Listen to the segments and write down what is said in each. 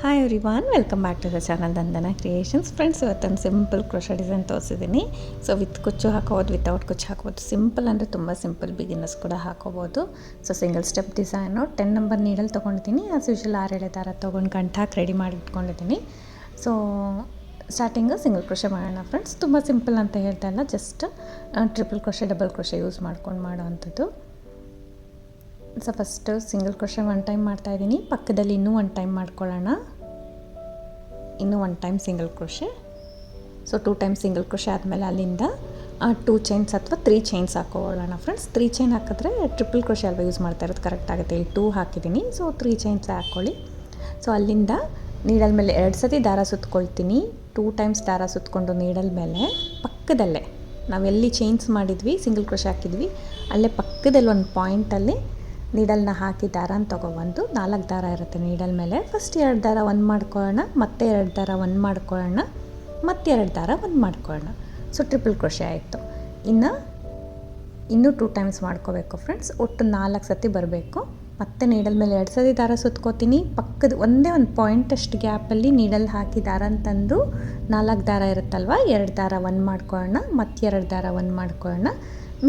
Hi everyone, welcome back to the channel Dandana creations. Friends, ಇವತ್ತೊಂದು simple crochet design ತೋರಿಸಿದ್ದೀನಿ. So with ಕುಚ್ಚು ಹಾಕೋಬೋದು, without ಕುಚ್ಚು ಹಾಕೋಬೋದು. ಸಿಂಪಲ್ ಅಂದರೆ ತುಂಬ ಸಿಂಪಲ್, ಬಿಗಿನರ್ಸ್ ಕೂಡ ಹಾಕೋಬೋದು. So single step design 10 number needle ತೊಗೊಂಡಿದ್ದೀನಿ. ಆಸ್ ಯೂಶುವಲ್ 6 ದಾರ ತೊಗೊಂಡು ಗಂಟು ಹಾಕಿ ರೆಡಿ ಮಾಡಿ ಇಟ್ಕೊಂಡಿದ್ದೀನಿ. ಸೊ ಸ್ಟಾರ್ಟಿಂಗು ಸಿಂಗಲ್ ಕ್ರೋಶೆ ಮಾಡೋಣ ಫ್ರೆಂಡ್ಸ್. ತುಂಬ ಸಿಂಪಲ್ ಅಂತ ಹೇಳ್ತಾ ಇಲ್ಲ, just triple crochet, double crochet use ಮಾಡ್ಕೊಂಡು ಮಾಡೋ ಅಂಥದ್ದು. So first single crochet 1 time ಮಾಡ್ತಾಯಿದ್ದೀನಿ. ಪಕ್ಕದಲ್ಲಿ ಇನ್ನೂ 1 ಟೈಮ್ ಮಾಡ್ಕೊಳ್ಳೋಣ. ಇನ್ನೂ 1 time single crochet. So 2 time single crochet ಆದಮೇಲೆ ಅಲ್ಲಿಂದ 2 ಚೈನ್ಸ್ ಅಥವಾ 3 ಚೈನ್ಸ್ ಹಾಕೊಳ್ಳೋಣ ಫ್ರೆಂಡ್ಸ್. 3 ಚೈನ್ ಹಾಕಿದ್ರೆ ಟ್ರಿಪಲ್ ಕ್ರೋಶೆ ಅಲ್ವಾ ಯೂಸ್ ಮಾಡ್ತಾ ಇರೋದು, ಕರೆಕ್ಟ್ ಆಗುತ್ತೆ. ಇಲ್ಲಿ 2 ಹಾಕಿದ್ದೀನಿ, ಸೊ 3 ಚೈನ್ಸ್ ಹಾಕ್ಕೊಳ್ಳಿ. ಸೊ ಅಲ್ಲಿಂದ ನೀಡಲ್ ಮೇಲೆ 2 ಸತಿ ದಾರ ಸುತ್ಕೊಳ್ತೀನಿ. 2 ಟೈಮ್ಸ್ ದಾರ ಸುತ್ತಕೊಂಡು ನೀಡಲ್ ಮೇಲೆ ಪಕ್ಕದಲ್ಲೇ ನಾವೆಲ್ಲಿ ಚೈನ್ಸ್ ಮಾಡಿದ್ವಿ, ಸಿಂಗಲ್ ಕ್ರೋಶೆ ಹಾಕಿದ್ವಿ, ಅಲ್ಲೇ ಪಕ್ಕದಲ್ಲಿ ಒಂದು ಪಾಯಿಂಟಲ್ಲಿ ನೀಡಲ್ನ ಹಾಕಿ ದಾರನ ತೊಗೊಬಂದು 4 ದಾರ ಇರುತ್ತೆ ನೀಡಲ್ ಮೇಲೆ. ಫಸ್ಟ್ 2 ದಾರ 1 ಮಾಡ್ಕೊಳ್ಳೋಣ, ಮತ್ತೆ 2 ದಾರ 1 ಮಾಡ್ಕೊಳ್ಳೋಣ, ಮತ್ತೆ 2 ದಾರ 1 ಮಾಡ್ಕೊಳ್ಳೋಣ. ಸೊ ಟ್ರಿಪಲ್ ಕ್ರೋಶೆ ಆಯಿತು. ಇನ್ನೂ 2 ಟೈಮ್ಸ್ ಮಾಡ್ಕೋಬೇಕು ಫ್ರೆಂಡ್ಸ್. ಒಟ್ಟು 4 ಸತಿ ಬರಬೇಕು. ಮತ್ತೆ ನೀಡಲ್ ಮೇಲೆ 2 ಸತಿ ದಾರ ಸುತ್ಕೋತೀನಿ. ಪಕ್ಕದ ಒಂದೇ ಒಂದು ಪಾಯಿಂಟಷ್ಟು ಗ್ಯಾಪಲ್ಲಿ ನೀಡಲ್ ಹಾಕಿ ದಾರನ ತಂದು 4 ದಾರ ಇರುತ್ತಲ್ವ, 2 ದಾರ 1 ಮಾಡ್ಕೊಳ್ಳೋಣ, ಮತ್ತೆ 2 ದಾರ 1 ಮಾಡ್ಕೊಳ್ಳೋಣ,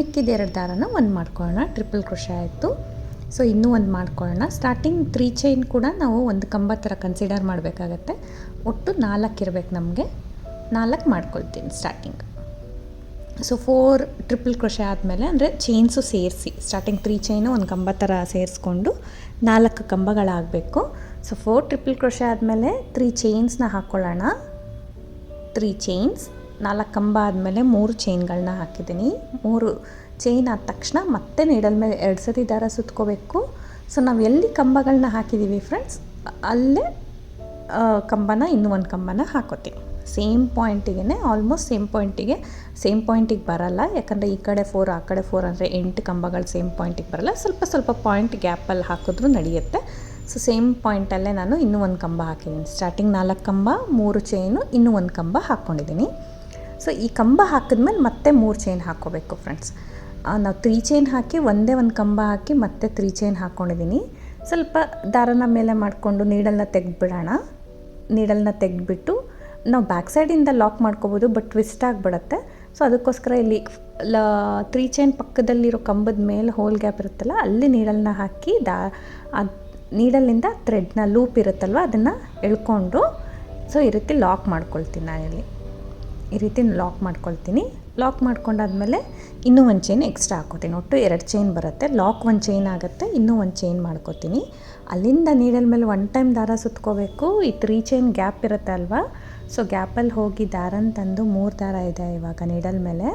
ಮಿಕ್ಕಿದ 2 ದಾರನ 1 ಮಾಡ್ಕೊಳ್ಳೋಣ. ಟ್ರಿಪಲ್ ಕ್ರೋಶೆ ಆಯಿತು. ಸೊ ಇನ್ನೂ 1 ಮಾಡ್ಕೊಳ್ಳೋಣ. ಸ್ಟಾರ್ಟಿಂಗ್ 3 ಚೈನ್ ಕೂಡ ನಾವು ಒಂದು ಕಂಬ ಥರ ಕನ್ಸಿಡರ್ ಮಾಡಬೇಕಾಗತ್ತೆ. ಒಟ್ಟು 4 ಇರಬೇಕು ನಮಗೆ. 4 ಮಾಡ್ಕೊಳ್ತೀನಿ ಸ್ಟಾರ್ಟಿಂಗ್. ಸೊ 4 ಟ್ರಿಪಲ್ ಕ್ರೋಶೆ ಆದಮೇಲೆ, ಅಂದರೆ ಚೈನ್ಸು ಸೇರಿಸಿ ಸ್ಟಾರ್ಟಿಂಗ್ 3 ಚೈನು ಒಂದು ಕಂಬ ಥರ ಸೇರಿಸ್ಕೊಂಡು 4 ಕಂಬಗಳಾಗಬೇಕು. ಸೊ 4 ಟ್ರಿಪಲ್ ಕ್ರೋಶೆ ಆದಮೇಲೆ 3 ಚೈನ್ಸ್ನ ಹಾಕ್ಕೊಳ್ಳೋಣ. 3 ಚೈನ್ಸ್, 4 ಕಂಬ ಆದಮೇಲೆ 3 ಚೈನ್ಗಳನ್ನ ಹಾಕಿದ್ದೀನಿ. 3 ಚೈನ್ ಆದ ತಕ್ಷಣ ಮತ್ತೆ ನೀಡಲ್ ಮೇಲೆ 2 ಸತಿ ದಾರ ಸುತ್ಕೋಬೇಕು. ಸೊ ನಾವು ಎಲ್ಲಿ ಕಂಬಗಳನ್ನ ಹಾಕಿದ್ದೀವಿ ಫ್ರೆಂಡ್ಸ್, ಅಲ್ಲೇ ಕಂಬನ ಇನ್ನೂ 1 ಕಂಬನ ಹಾಕೋತೀವಿ. ಸೇಮ್ ಪಾಯಿಂಟಿಗೆ, ಆಲ್ಮೋಸ್ಟ್ ಸೇಮ್ ಪಾಯಿಂಟಿಗೆ ಬರಲ್ಲ. ಯಾಕಂದರೆ ಈ ಕಡೆ 4 ಆ ಕಡೆ 4 ಅಂದರೆ 8 ಕಂಬಗಳು ಸೇಮ್ ಪಾಯಿಂಟಿಗೆ ಬರಲ್ಲ. ಸ್ವಲ್ಪ ಪಾಯಿಂಟ್ ಗ್ಯಾಪಲ್ಲಿ ಹಾಕಿದ್ರೂ ನಡೆಯುತ್ತೆ. ಸೊ ಸೇಮ್ ಪಾಯಿಂಟಲ್ಲೇ ನಾನು ಇನ್ನೂ 1 ಕಂಬ ಹಾಕಿದ್ದೀನಿ. ಸ್ಟಾರ್ಟಿಂಗ್ 4 ಕಂಬ, 3 ಚೈನು, ಇನ್ನೂ 1 ಕಂಬ ಹಾಕ್ಕೊಂಡಿದ್ದೀನಿ. ಸೊ ಈ ಕಂಬ ಹಾಕಿದ್ಮೇಲೆ ಮತ್ತೆ 3 ಚೈನ್ ಹಾಕ್ಕೋಬೇಕು ಫ್ರೆಂಡ್ಸ್. ನಾವು 3 ಚೈನ್ ಹಾಕಿ ಒಂದೇ ಒಂದು ಕಂಬ ಹಾಕಿ ಮತ್ತೆ 3 ಚೈನ್ ಹಾಕ್ಕೊಂಡಿದ್ದೀನಿ. ಸ್ವಲ್ಪ ದಾರನ ಮೇಲೆ ಮಾಡಿಕೊಂಡು ನೀಡಲ್ನ ತೆಗೆದ್ಬಿಡೋಣ. ನೀಡಲ್ನ ತೆಗೆದ್ಬಿಟ್ಟು ನಾವು ಬ್ಯಾಕ್ ಸೈಡಿಂದ ಲಾಕ್ ಮಾಡ್ಕೋಬೋದು, ಬಟ್ ಟ್ವಿಸ್ಟ್ ಆಗಿಬಿಡುತ್ತೆ. ಸೊ ಅದಕ್ಕೋಸ್ಕರ ಇಲ್ಲಿ 3 ಚೈನ್ ಪಕ್ಕದಲ್ಲಿರೋ ಕಂಬದ ಮೇಲೆ ಹೋಲ್ ಗ್ಯಾಪ್ ಇರುತ್ತಲ್ಲ, ಅಲ್ಲಿ ನೀಡಲ್ನ ಹಾಕಿ ನೀಡಲ್ಲಿಂದ ಥ್ರೆಡ್ನ ಲೂಪ್ ಇರುತ್ತಲ್ವ, ಅದನ್ನು ಎಳ್ಕೊಂಡು ಸೊ ಈ ರೀತಿ ಲಾಕ್ ಮಾಡ್ಕೊಳ್ತೀನಿ. ನಾನಿಲ್ಲಿ ಈ ರೀತಿ ಲಾಕ್ ಮಾಡ್ಕೊಳ್ತೀನಿ. ಲಾಕ್ ಮಾಡ್ಕೊಂಡಾದ್ಮೇಲೆ ಇನ್ನೂ 1 ಚೈನ್ ಎಕ್ಸ್ಟ್ರಾ ಹಾಕೋತೀನಿ. ಒಟ್ಟು 2 ಚೈನ್ ಬರುತ್ತೆ. ಲಾಕ್ 1 ಚೈನ್ ಆಗುತ್ತೆ, ಇನ್ನೂ 1 ಚೈನ್ ಮಾಡ್ಕೋತೀನಿ. ಅಲ್ಲಿಂದ ನೀಡಲ್ ಮೇಲೆ 1 ಟೈಮ್ ದಾರ ಸುತ್ಕೋಬೇಕು. ಈ 3 ಚೈನ್ ಗ್ಯಾಪ್ ಇರುತ್ತೆ ಅಲ್ವಾ, ಸೊ ಗ್ಯಾಪಲ್ಲಿ ಹೋಗಿ ದಾರನ ತಂದು 3 ದಾರ ಇದೆ ಇವಾಗ ನೀಡಲ್ ಮೇಲೆ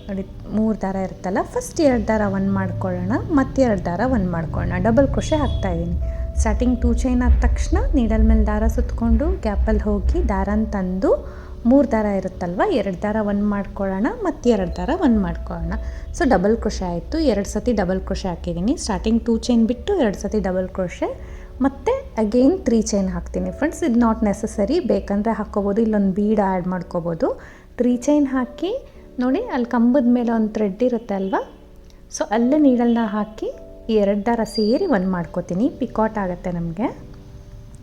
ನೋಡಿ, 3 ದಾರ ಇರುತ್ತಲ್ಲ, ಫಸ್ಟ್ 2 ದಾರ 1 ಮಾಡ್ಕೊಳ್ಳೋಣ, ಮತ್ತೆ 2 ದಾರ 1 ಮಾಡ್ಕೊಳ್ಳೋಣ. ಡಬಲ್ ಕ್ರೋಶೆ ಹಾಕ್ತಾಯಿದ್ದೀನಿ. ಸ್ಟಾರ್ಟಿಂಗ್ 2 ಚೈನ್ ಆದ ತಕ್ಷಣ ನೀಡಲ್ ಮೇಲೆ ದಾರ ಸುತ್ಕೊಂಡು ಗ್ಯಾಪಲ್ಲಿ ಹೋಗಿ ದಾರನ ತಂದು 3 ದಾರ ಇರುತ್ತಲ್ವ, 2 ದಾರ 1 ಮಾಡ್ಕೊಳ್ಳೋಣ, ಮತ್ತು 2 ದಾರ 1 ಮಾಡ್ಕೊಳ್ಳೋಣ. ಸೊ ಡಬಲ್ ಕ್ರೋಶೆ ಆಯಿತು. 2 ಸತಿ ಡಬಲ್ ಕ್ರೋಶೆ ಹಾಕಿದ್ದೀನಿ. ಸ್ಟಾರ್ಟಿಂಗ್ 2 ಚೈನ್ ಬಿಟ್ಟು 2 ಸತಿ ಡಬಲ್ ಕ್ರೋಶೆ, ಮತ್ತು ಅಗೇನ್ 3 ಚೈನ್ ಹಾಕ್ತೀನಿ ಫ್ರೆಂಡ್ಸ್. ಇದು ನಾಟ್ ನೆಸಸರಿ, ಬೇಕಂದರೆ ಹಾಕ್ಕೋಬೋದು, ಇಲ್ಲೊಂದು ಬೀಡ್ ಆ್ಯಡ್ ಮಾಡ್ಕೋಬೋದು. 3 ಚೈನ್ ಹಾಕಿ ನೋಡಿ, ಅಲ್ಲಿ ಕಂಬದ ಮೇಲೆ ಒಂದು ಥ್ರೆಡ್ ಇರುತ್ತೆ ಅಲ್ವಾ, ಸೊ ಅಲ್ಲೇ ನೀಡಲ್ನ ಹಾಕಿ ಈ 2 ದಾರ ಸೇರಿ 1 ಮಾಡ್ಕೋತೀನಿ. ಪಿಕಾಟ್ ಆಗುತ್ತೆ ನಮಗೆ,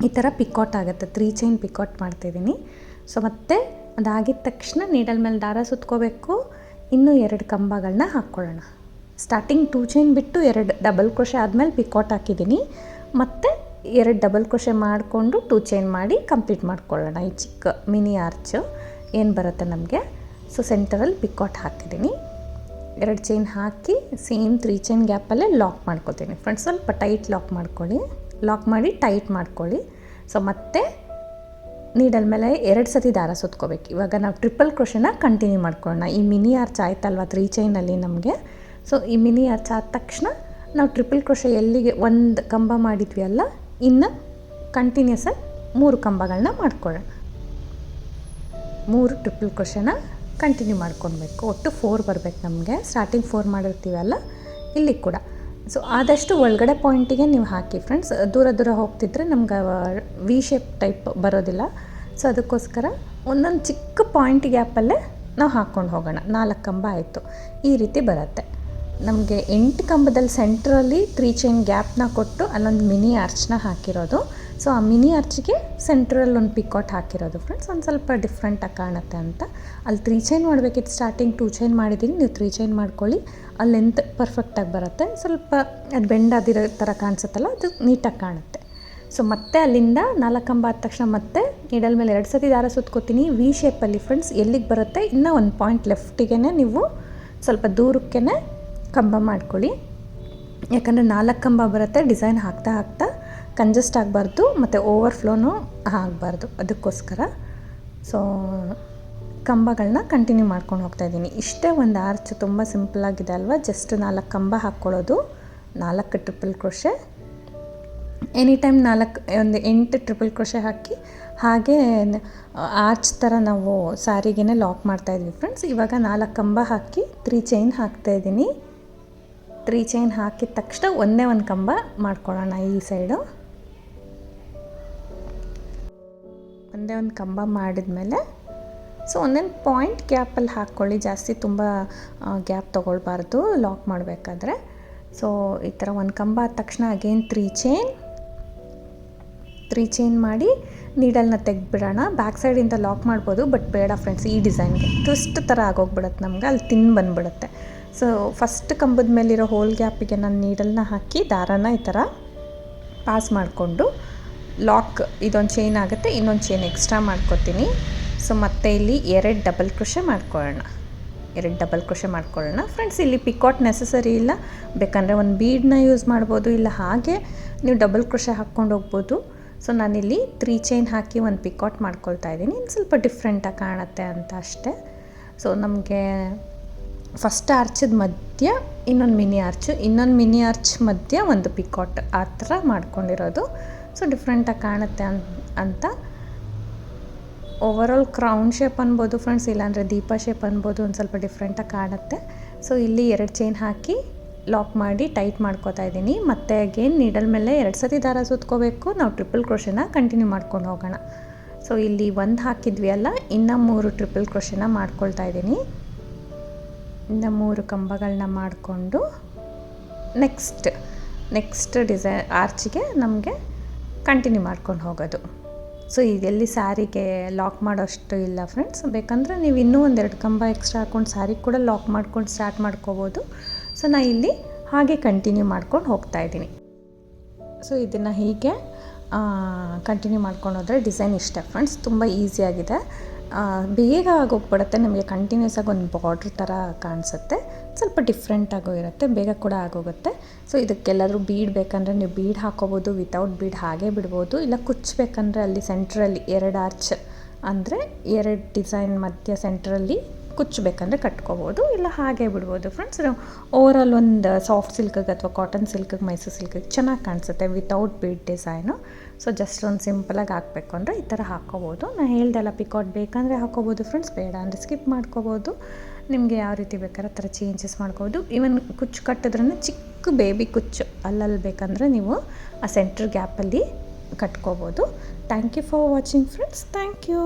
ಈ ಥರ ಪಿಕಾಟ್ ಆಗುತ್ತೆ. 3 ಚೈನ್ ಪಿಕಾಟ್ ಮಾಡ್ತಿದ್ದೀನಿ. ಸೊ ಮತ್ತೆ ಅದಾಗಿದ ತಕ್ಷಣ ನೀಡಲ್ ಮೇಲೆ ದಾರ ಸುತ್ಕೋಬೇಕು. ಇನ್ನೂ 2 ಕಂಬಗಳನ್ನ ಹಾಕ್ಕೊಳ್ಳೋಣ. ಸ್ಟಾರ್ಟಿಂಗ್ 2 ಚೈನ್ ಬಿಟ್ಟು 2 ಡಬಲ್ ಕ್ರೋಶೆ ಆದಮೇಲೆ ಪಿಕಾಟ್ ಹಾಕಿದ್ದೀನಿ. ಮತ್ತು 2 ಡಬಲ್ ಕ್ರೋಶೆ ಮಾಡಿಕೊಂಡು 2 ಚೈನ್ ಮಾಡಿ ಕಂಪ್ಲೀಟ್ ಮಾಡ್ಕೊಳ್ಳೋಣ. ಈ ಚಿಕ್ಕ ಮಿನಿ ಆರ್ಚ್ ಏನು ಬರುತ್ತೆ ನಮಗೆ. ಸೊ ಸೆಂಟರಲ್ಲಿ ಪಿಕಾಟ್ ಹಾಕಿದ್ದೀನಿ. 2 ಚೈನ್ ಹಾಕಿ ಸೇಮ್ 3 ಚೈನ್ ಗ್ಯಾಪಲ್ಲೇ ಲಾಕ್ ಮಾಡ್ಕೊತೀನಿ ಫ್ರೆಂಡ್ಸ್. ಸ್ವಲ್ಪ ಟೈಟ್ ಲಾಕ್ ಮಾಡ್ಕೊಳ್ಳಿ, ಲಾಕ್ ಮಾಡಿ ಟೈಟ್ ಮಾಡ್ಕೊಳ್ಳಿ. ಸೊ ಮತ್ತೆ ನೀಡಲ್ ಮೇಲೆ 2 ಸತಿ ದಾರ ಸುತ್ಕೋಬೇಕು. ಇವಾಗ ನಾವು ಟ್ರಿಪಲ್ ಕ್ರೋಶೆನ ಕಂಟಿನ್ಯೂ ಮಾಡ್ಕೊಳ್ಳೋಣ. ಈ ಮಿನಿ ಆರ್ಚ್ ಆಯ್ತಲ್ವ 3 ಚೈನಲ್ಲಿ ನಮಗೆ. ಸೊ ಈ ಮಿನಿ ಆರ್ಚ್ ಆದ ತಕ್ಷಣ ನಾವು ಟ್ರಿಪಲ್ ಕ್ರೋಶೆ ಎಲ್ಲಿಗೆ 1 ಕಂಬ ಮಾಡಿದ್ವಿ ಅಲ್ಲ, ಇನ್ನು ಕಂಟಿನ್ಯೂಸ್ ಆಗಿ 3 ಕಂಬಗಳನ್ನ ಮಾಡ್ಕೊಳ್ಳೋಣ. 3 ಟ್ರಿಪಲ್ ಕ್ರೋಶೆನ ಕಂಟಿನ್ಯೂ ಮಾಡ್ಕೊಳ್ಬೇಕು. ಒಟ್ಟು 4 ಬರಬೇಕು ನಮಗೆ. ಸ್ಟಾರ್ಟಿಂಗ್ 4 ಮಾಡಿರ್ತೀವಲ್ಲ, ಇಲ್ಲಿ ಕೂಡ. ಸೊ ಆದಷ್ಟು ಒಳಗಡೆ ಪಾಯಿಂಟಿಗೆ ನೀವು ಹಾಕಿ ಫ್ರೆಂಡ್ಸ್. ದೂರ ಹೋಗ್ತಿದ್ರೆ ನಮ್ಗೆ ವಿ ಶೇಪ್ ಟೈಪ್ ಬರೋದಿಲ್ಲ. ಸೊ ಅದಕ್ಕೋಸ್ಕರ ಒಂದೊಂದು ಚಿಕ್ಕ ಪಾಯಿಂಟ್ ಗ್ಯಾಪಲ್ಲೇ ನಾವು ಹಾಕ್ಕೊಂಡು ಹೋಗೋಣ. 4 ಕಂಬ ಆಯಿತು, ಈ ರೀತಿ ಬರುತ್ತೆ ನಮಗೆ. 8 ಕಂಬದಲ್ಲಿ ಸೆಂಟ್ರಲ್ಲಿ 3 ಚೈನ್ ಗ್ಯಾಪ್ನ ಕೊಟ್ಟು ಅಲ್ಲೊಂದು ಮಿನಿ ಆರ್ಚ್ನ ಹಾಕಿರೋದು. ಸೊ ಆ ಮಿನಿ ಆರ್ಚಿಗೆ ಸೆಂಟ್ರಲ್ಲಿ ಒಂದು ಪಿಕಾಟ್ ಹಾಕಿರೋದು ಫ್ರೆಂಡ್ಸ್, ಒಂದು ಸ್ವಲ್ಪ ಡಿಫ್ರೆಂಟಾಗಿ ಕಾಣುತ್ತೆ ಅಂತ. ಅಲ್ಲಿ 3 ಚೈನ್ ಮಾಡಬೇಕಿತ್ತು, ಸ್ಟಾರ್ಟಿಂಗ್ 2 ಚೈನ್ ಮಾಡಿದ್ದೀನಿ, ನೀವು 3 ಚೈನ್ ಮಾಡ್ಕೊಳ್ಳಿ. ಅಲ್ಲಿ ಲೆಂತ್ ಪರ್ಫೆಕ್ಟಾಗಿ ಬರುತ್ತೆ. ಸ್ವಲ್ಪ ಅದು ಬೆಂಡಾದಿರೋ ಥರ ಕಾಣಿಸುತ್ತಲ್ಲ, ಅದು ನೀಟಾಗಿ ಕಾಣುತ್ತೆ. ಸೊ ಮತ್ತೆ ಅಲ್ಲಿಂದ 4 ಕಂಬ ಆದ ತಕ್ಷಣ ಮತ್ತೆ ನೀಡಲ್ ಮೇಲೆ 2 ಸತಿ ದಾರ ಸುತ್ಕೋತೀನಿ ವಿ ಶೇಪಲ್ಲಿ ಫ್ರೆಂಡ್ಸ್. ಎಲ್ಲಿಗೆ ಬರುತ್ತೆ ಇನ್ನೂ ಒಂದು ಪಾಯಿಂಟ್ ಲೆಫ್ಟಿಗೆ ನೀವು ಸ್ವಲ್ಪ ದೂರಕ್ಕೆ ಕಂಬ ಮಾಡ್ಕೊಳ್ಳಿ. ಯಾಕಂದರೆ 4 ಕಂಬ ಬರುತ್ತೆ, ಡಿಸೈನ್ ಹಾಕ್ತಾ ಹಾಕ್ತಾ ಕಂಜೆಸ್ಟ್ ಆಗಬಾರ್ದು ಮತ್ತು ಓವರ್ಫ್ಲೋನೂ ಆಗಬಾರ್ದು, ಅದಕ್ಕೋಸ್ಕರ. ಸೊ ಕಂಬಗಳನ್ನ ಕಂಟಿನ್ಯೂ ಮಾಡ್ಕೊಂಡು ಹೋಗ್ತಾಯಿದ್ದೀನಿ. ಇಷ್ಟೇ ಒಂದು ಆರ್ಚ್, ತುಂಬ ಸಿಂಪಲ್ಲಾಗಿದೆ ಅಲ್ವಾ. ಜಸ್ಟ್ 4 ಕಂಬ ಹಾಕ್ಕೊಳ್ಳೋದು, 4 triple crochet. Any time 8 triple crochet ಹಾಕಿ ಹಾಗೆ ಆರ್ಚ್ ಥರ ನಾವು ಸ್ಯಾರಿಗೇ ಲಾಕ್ ಮಾಡ್ತಾಯಿದ್ವಿ ಫ್ರೆಂಡ್ಸ್. ಇವಾಗ 4 ಕಂಬ ಹಾಕಿ 3 ಚೈನ್ ಹಾಕ್ತಾಯಿದ್ದೀನಿ. 3 ಚೈನ್ ಹಾಕಿದ ತಕ್ಷಣ ಒಂದೇ ಒಂದು ಕಂಬ ಮಾಡ್ಕೊಳ್ಳೋಣ. ಈ ಸೈಡು ಒಂದೇ ಒಂದು ಕಂಬ ಮಾಡಿದ್ಮೇಲೆ ಸೊ ಒಂದೊಂದು ಪಾಯಿಂಟ್ ಗ್ಯಾಪಲ್ಲಿ ಹಾಕ್ಕೊಳ್ಳಿ, ಜಾಸ್ತಿ ತುಂಬ ಗ್ಯಾಪ್ ತೊಗೊಳ್ಬಾರ್ದು ಲಾಕ್ ಮಾಡಬೇಕಾದ್ರೆ. ಸೊ ಈ ಥರ ಒಂದು ಕಂಬ ಆದ ತಕ್ಷಣ ಅಗೇನ್ 3 ಚೈನ್ ಮಾಡಿ ನೀಡಲ್ನ ತೆಗೆದ್ಬಿಡೋಣ. ಬ್ಯಾಕ್ ಸೈಡಿಂದ ಲಾಕ್ ಮಾಡ್ಬೋದು, ಬಟ್ ಬೇಡ ಫ್ರೆಂಡ್ಸ್, ಈ ಡಿಸೈನ್ಗೆ ಟ್ವಿಸ್ಟ್ ಥರ ಆಗೋಗ್ಬಿಡುತ್ತೆ ನಮ್ಗೆ, ಅಲ್ಲಿ ಬಂದುಬಿಡುತ್ತೆ. ಸೊ ಫಸ್ಟ್ ಕಂಬದ ಮೇಲಿರೋ ಹೋಲ್ ಗ್ಯಾಪಿಗೆ ನಾನು ನೀಡಲ್ನ ಹಾಕಿ ದಾರಾನ ಈ ಥರ ಪಾಸ್ ಮಾಡಿಕೊಂಡು ಲಾಕ್, ಇದೊಂದು ಚೈನ್ ಆಗುತ್ತೆ, ಇನ್ನೊಂದು ಚೈನ್ ಎಕ್ಸ್ಟ್ರಾ ಮಾಡ್ಕೊತೀನಿ. ಸೊ ಮತ್ತೆ ಇಲ್ಲಿ 2 ಡಬಲ್ ಕ್ರೋಶೆ ಮಾಡ್ಕೊಳ್ಳೋಣ ಫ್ರೆಂಡ್ಸ್. ಇಲ್ಲಿ ಪಿಕಾಟ್ ನೆಸಸರಿ ಇಲ್ಲ, ಬೇಕಂದರೆ ಒಂದು ಬೀಡನ್ನ ಯೂಸ್ ಮಾಡ್ಬೋದು, ಇಲ್ಲ ಹಾಗೆ ನೀವು ಡಬಲ್ ಕ್ರೋಶೆ ಹಾಕ್ಕೊಂಡು ಹೋಗ್ಬೋದು. ಸೊ ನಾನಿಲ್ಲಿ 3 ಚೈನ್ ಹಾಕಿ ಒಂದು ಪಿಕಾಟ್ ಮಾಡ್ಕೊಳ್ತಾ ಇದ್ದೀನಿ, ಸ್ವಲ್ಪ ಡಿಫ್ರೆಂಟಾಗಿ ಕಾಣುತ್ತೆ ಅಂತ ಅಷ್ಟೇ. ಸೊ ನಮಗೆ ಫಸ್ಟ್ ಆರ್ಚದ ಮಧ್ಯ ಇನ್ನೊಂದು ಮಿನಿ ಆರ್ಚ್ ಮಧ್ಯ ಒಂದು ಪಿಕಾಟ್ ಆ ಥರ ಮಾಡ್ಕೊಂಡಿರೋದು. ಸೊ ಡಿಫ್ರೆಂಟಾಗಿ ಕಾಣುತ್ತೆ ಅಂತ. ಓವರಾಲ್ ಕ್ರೌನ್ ಶೇಪ್ ಅನ್ಬೋದು ಫ್ರೆಂಡ್ಸ್, ಇಲ್ಲಾಂದರೆ ದೀಪ ಶೇಪ್ ಅನ್ಬೋದು, ಒಂದು ಸ್ವಲ್ಪ ಡಿಫ್ರೆಂಟಾಗಿ ಕಾಣುತ್ತೆ. ಸೊ ಇಲ್ಲಿ 2 ಚೈನ್ ಹಾಕಿ ಲಾಕ್ ಮಾಡಿ ಟೈಟ್ ಮಾಡ್ಕೋತಾ ಇದ್ದೀನಿ. ಮತ್ತು ಅಗೇನ್ ನೀಡಲ್ ಮೇಲೆ 2 ಸತಿ ದಾರ ಸುತ್ಕೋಬೇಕು. ನಾವು ಟ್ರಿಪಲ್ ಕ್ರೋಶೆನ ಕಂಟಿನ್ಯೂ ಮಾಡ್ಕೊಂಡು ಹೋಗೋಣ. ಸೊ ಇಲ್ಲಿ 1 ಹಾಕಿದ್ವಿ ಅಲ್ಲ, ಇನ್ನು 3 ಟ್ರಿಪಲ್ ಕ್ರೋಶೆನ ಮಾಡ್ಕೊಳ್ತಾ ಇದ್ದೀನಿ. ಇನ್ನು 3 ಕಂಬಗಳನ್ನ ಮಾಡಿಕೊಂಡು ನೆಕ್ಸ್ಟ್ ಡಿಸೈನ್ ಆರ್ಚಿಗೆ ನಮಗೆ ಕಂಟಿನ್ಯೂ ಮಾಡ್ಕೊಂಡು ಹೋಗೋದು. ಸೊ ಇದೆಲ್ಲಿ ಸ್ಯಾರಿಗೆ ಲಾಕ್ ಮಾಡೋಷ್ಟು ಇಲ್ಲ ಫ್ರೆಂಡ್ಸ್, ಬೇಕಂದರೆ ನೀವು ಇನ್ನೂ 1-2 ಕಂಬ ಎಕ್ಸ್ಟ್ರಾ ಹಾಕ್ಕೊಂಡು ಸ್ಯಾರಿಗೆ ಕೂಡ ಲಾಕ್ ಮಾಡ್ಕೊಂಡು ಸ್ಟಾರ್ಟ್ ಮಾಡ್ಕೋಬೋದು. ಸೊ ನಾನು ಇಲ್ಲಿ ಹಾಗೆ ಕಂಟಿನ್ಯೂ ಮಾಡ್ಕೊಂಡು ಹೋಗ್ತಾಯಿದ್ದೀನಿ. ಸೊ ಇದನ್ನು ಹೀಗೆ ಕಂಟಿನ್ಯೂ ಮಾಡ್ಕೊಂಡು ಹೋದರೆ ಡಿಸೈನ್ ಇಷ್ಟ ಫ್ರೆಂಡ್ಸ್, ತುಂಬ ಈಸಿಯಾಗಿದೆ. ಬೇಗ ಆಗೋಗ್ಬಿಡುತ್ತೆ, ನಮಗೆ ಕಂಟಿನ್ಯೂಸ್ ಆಗಿ ಒಂದು ಬಾರ್ಡ್ರ್ ಥರ ಕಾಣಿಸುತ್ತೆ, ಸ್ವಲ್ಪ ಡಿಫ್ರೆಂಟಾಗೂ ಇರುತ್ತೆ, ಬೇಗ ಕೂಡ ಆಗೋಗುತ್ತೆ. ಸೊ ಇದಕ್ಕೆಲ್ಲಾದರೂ ಬೀಡ್ ಬೇಕಂದರೆ ನೀವು ಬೀಡ್ ಹಾಕೋಬೋದು, ವಿತೌಟ್ ಬೀಡ್ ಹಾಗೆ ಬಿಡ್ಬೋದು, ಇಲ್ಲ ಕುಚ್ಚಬೇಕಂದ್ರೆ ಅಲ್ಲಿ ಸೆಂಟ್ರಲ್ಲಿ 2 ಆರ್ಚ್ ಅಂದರೆ 2 ಡಿಸೈನ್ ಮಧ್ಯ ಸೆಂಟ್ರಲ್ಲಿ ಕುಚ್ಚಬೇಕಂದ್ರೆ ಕಟ್ಕೋಬೋದು, ಇಲ್ಲ ಹಾಗೆ ಬಿಡ್ಬೋದು ಫ್ರೆಂಡ್ಸ್. ಓವರಾಲ್ ಒಂದು ಸಾಫ್ಟ್ ಸಿಲ್ಕಿಗೆ ಅಥವಾ ಕಾಟನ್ ಸಿಲ್ಕಿಗೆ, ಮೈಸೂರು ಸಿಲ್ಕಿಗೆ ಚೆನ್ನಾಗಿ ಕಾಣಿಸುತ್ತೆ without bead design. So just ಒಂದು ಸಿಂಪಲಾಗಿ ಹಾಕಬೇಕು ಅಂದರೆ ಈ ಥರ ಹಾಕ್ಕೋಬೋದು. ನಾನು ಹೇಳ್ದೆಲ್ಲ ಪಿಕಾಟ್ ಬೇಕಂದರೆ ಹಾಕ್ಕೋಬೋದು ಫ್ರೆಂಡ್ಸ್, ಬೇಡ ಅಂದರೆ ಸ್ಕಿಪ್ ಮಾಡ್ಕೋಬೋದು. ನಿಮಗೆ ಯಾವ ರೀತಿ ಬೇಕಾದ್ರೆ ಆ ಥರ ಚೇಂಜಸ್ ಮಾಡ್ಕೋಬೋದು. ಈವನ್ ಕುಚ್ಚು ಕಟ್ಟಿದ್ರೂ ಚಿಕ್ಕ ಬೇಬಿ ಕುಚ್ಚು ಅಲ್ಲಲ್ಲಿ ಬೇಕಂದರೆ ನೀವು ಆ ಸೆಂಟ್ರ್ ಗ್ಯಾಪಲ್ಲಿ ಕಟ್ಕೋಬೋದು. Thank you for watching friends, thank you.